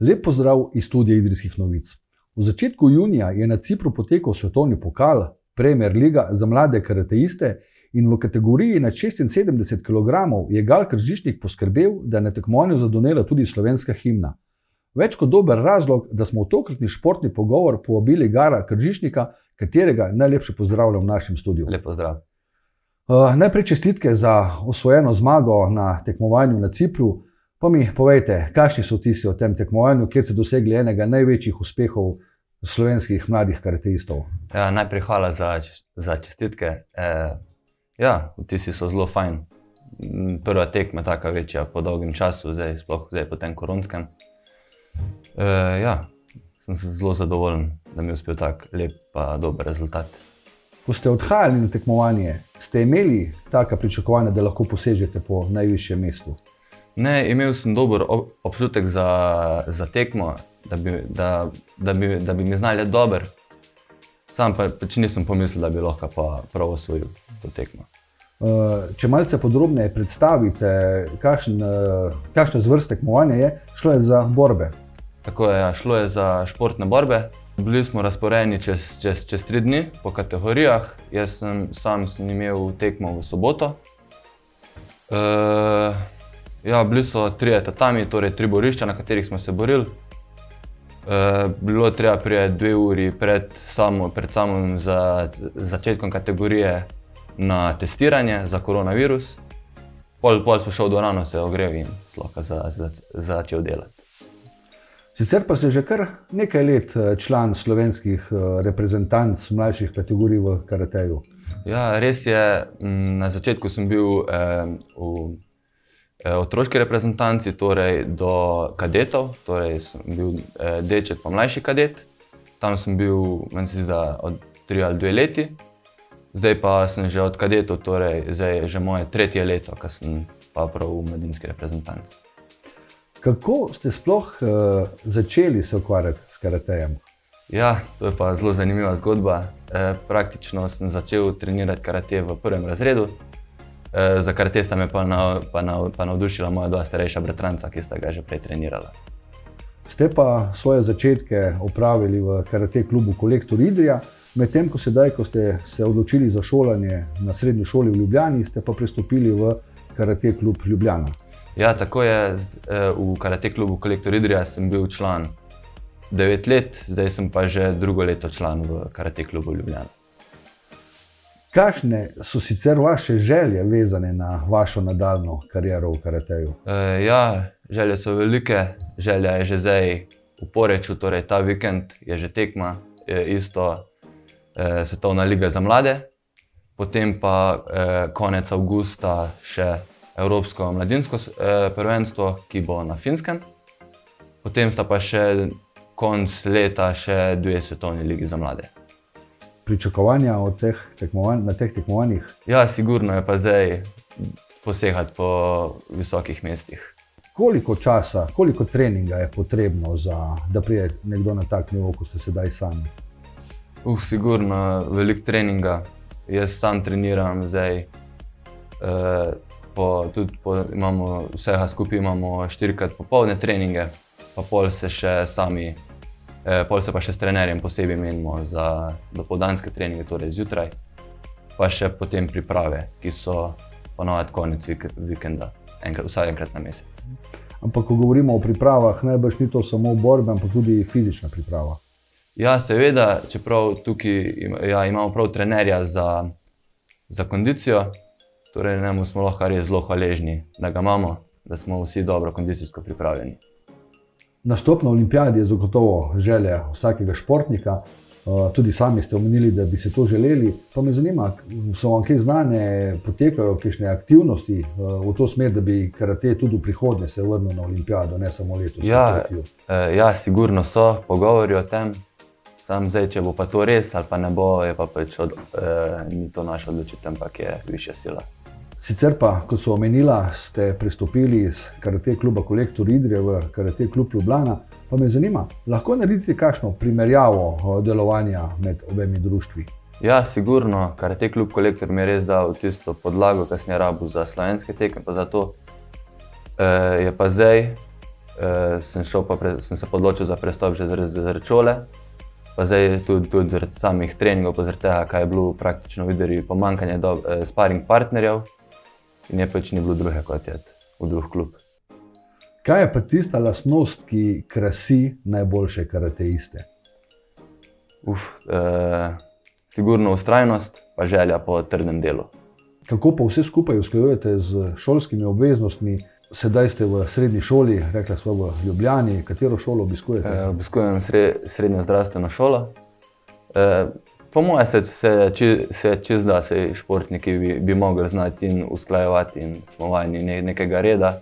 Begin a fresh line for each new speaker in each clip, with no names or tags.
Lep pozdrav iz studia Idrijskih novic. V začetku junija je na Cipru potekal svetovni pokal, Premier Liga za mlade karateiste in v kategoriji nad 76 kg je Gal Kržišnik poskrbel, da je na tekmovanju zadonela tudi slovenska himna. Več kot dober razlog, da smo v tokratni športni pogovor povabili Gala Kržišnika, katerega najlepše pozdravljam v našem studiu.
Lep pozdrav.
Najprej čestitke za osvojeno zmago na tekmovanju na Cipru. Pa mi povejte, kakšni so vtisi o tem tekmovanju, kjer ste dosegli enega največjih uspehov slovenskih mladih karateistov?
Ja, najprej hvala za čestitke. Vtisi so zelo fajn. Prva tekma taka večja po dolgem času, sploh po tem koronskem. Sem zelo zadovoljen, da mi je uspel tak lep pa dober rezultat.
Ko ste odhajali na tekmovanje, ste imeli taka pričakovanja, da lahko posežete po najvišjem mestu?
Ne, imel sem dober občutek za tekmo, da bi mi znali dober. Sam pa nisem pomislil, da bi lahko pa prav osvojil to tekmo.
Če malce podrobneje predstavite, kakšna zvrst tekmovanja je, šlo je za borbe?
Tako je, šlo je za športne borbe. Bili smo razporejeni čez 3 dni po kategorijah. Jaz sam sem imel tekmo v soboto. Bili so 3 tatami, torej 3 borišča, na katerih smo se borili. Bilo treba priti 2 uri pred samim začetkom kategorije na testiranje za koronavirus. Pol smo šel do rano, se ogrev in lahko začel delati.
Sicer pa ste že kar nekaj let član slovenskih reprezentanc mlajših kategorij v karateju.
Ja, res je. Na začetku sem bil v otroški reprezentanci, torej do kadetov, torej sem bil deček pa mlajši kadet. Tam sem bil, meni se zdi, da od 3 ali 2 leti. Zdaj pa sem že od kadetov, torej zdaj je že moje 3. leto, ko sem pa prav v mladinski reprezentanci.
Kako ste sploh začeli se ukvarjati s karatejem?
Ja, to je pa zelo zanimiva zgodba. Praktično sem začel trenirati karate v 1. razredu. Za karate sta me pa navdušila moja 2 starejša bratranca, ki sta ga že prej trenirala.
Ste pa svoje začetke opravili v karate klubu Kolektor Idrija, medtem ko ste se odločili za šolanje na srednji šoli v Ljubljani, ste pa prestopili v karate klub Ljubljana.
Ja, tako je. V karate klubu Kolektor Idrija sem bil član 9 let, zdaj sem pa že 2. leto član v karate klubu Ljubljana.
Kakšne so sicer vaše želje vezane na vašo nadaljnjo kariero v karateju?
Želje so velike. Želja je že zdaj v Poreču, torej ta vikend je že tekma, isto svetovna liga za mlade. Potem pa konec avgusta še Evropsko mladinsko prvenstvo, ki bo na Finskem. Potem sta pa še konec leta še 2 svetovni ligi za mlade.
Pričakovanja na teh tekmovanjih?
Ja, sigurno je pa zdaj posegati po visokih mestih.
Koliko časa, koliko treninga je potrebno, da pride nekdo na tak nivo, kot ste sedaj sami?
Sigurno veliko treninga. Jaz sam treniram zdaj. Vsega skupaj imamo 4-krat popoldne treninge, pa pol se pa še s trenerjem posebej menimo za dopoldanske treninge, torej zjutraj, pa še potem priprave, ki so ponavadi konec vikenda, vsaj enkrat na mesec.
Ampak ko govorimo o pripravah, najbrž ni to samo borba, ampak tudi fizična priprava.
Ja, seveda, čeprav tukaj imamo prav trenerja za kondicijo. Torej, njemu smo lahko res zelo hvaležni, da ga imamo, da smo vsi dobro kondicijsko pripravljeni.
Nastop na olimpijadi je zagotovo želja vsakega športnika. Tudi sami ste omenili, da bi se to želeli. Pa me zanima, so vam kaj znane, potekajo kakšne aktivnosti v to smer, da bi karate tudi v prihodnje se vrnil na olimpijado, ne samo letos?
Ja, sigurno so pogovori o tem. Sam zdaj, če bo pa to res ali pa ne bo, je pa ni to naša odločitev, ampak je višja sila.
Sicer pa, kot so omenila, ste prestopili iz karate kluba Kolektor Idrija v karate klub Ljubljana. Pa me zanima, lahko naredite kakšno primerjavo delovanja med obemi društvi?
Ja, sigurno. Karate klub Kolektor mi je res dal tisto podlago, kar sem rabil za slovenske tekme, pa za to. Je pa zdaj sem se odločil za prestop že zaradi šole, pa zdaj tudi zaradi samih treningov, pa zaradi tega, kaj je bilo praktično videti pomanjkanje sparing partnerjev in je pač ni bilo druge kot je v drug klub.
Kaj je pa tista lastnost, ki krasi najboljše karateiste?
Sigurno vztrajnost, pa želja po trdem delu.
Kako pa vse skupaj usklajujete z šolskimi obveznostmi? Sedaj ste v srednji šoli, rekla sva v Ljubljani. Katero šolo obiskujete?
Obiskujem srednjo zdravstveno šolo. Po moje se čisto da, se športniki bi mogli znati in usklajevati in smo vajeni nekega reda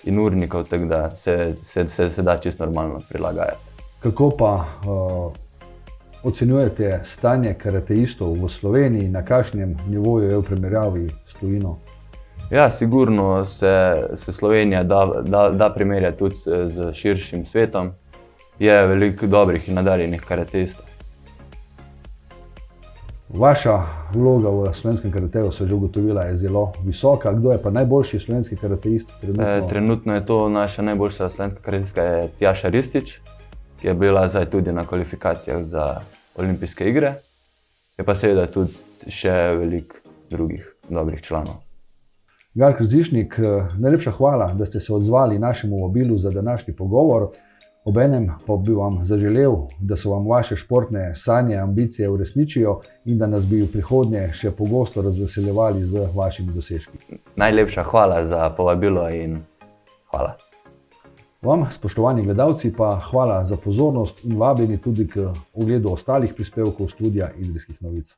in urnikov, tako da se da čisto normalno prilagajati.
Kako pa ocenjujete stanje karateistov v Sloveniji, na kakšnem nivoju je v primerjavi s tujino?
Ja, sigurno se Slovenija da primerjati tudi z širšim svetom. Je veliko dobrih in nadarjenih karateistov.
Vaša vloga v slovenskem karateju, se že ugotovila, je zelo visoka. Kdo je pa najboljši slovenski karateist trenutno?
Trenutno je to naša najboljša slovenska karateistka je Tjaša Ristić, ki je bila zdaj tudi na kvalifikacijah za olimpijske igre. Je pa seveda tudi še veliko drugih dobrih članov.
Gal Krzišnik, najlepša hvala, da ste se odzvali našemu vabilu za današnji pogovor. Obenem pa bi vam zaželel, da se vam vaše športne sanje, ambicije uresničijo in da nas bi v prihodnje še pogosto razveseljevali z vašimi dosežki.
Najlepša hvala za povabilo in hvala.
Vam, spoštovani gledalci, pa hvala za pozornost in vabljeni tudi k ogledu ostalih prispevkov studia Idrijskih novic.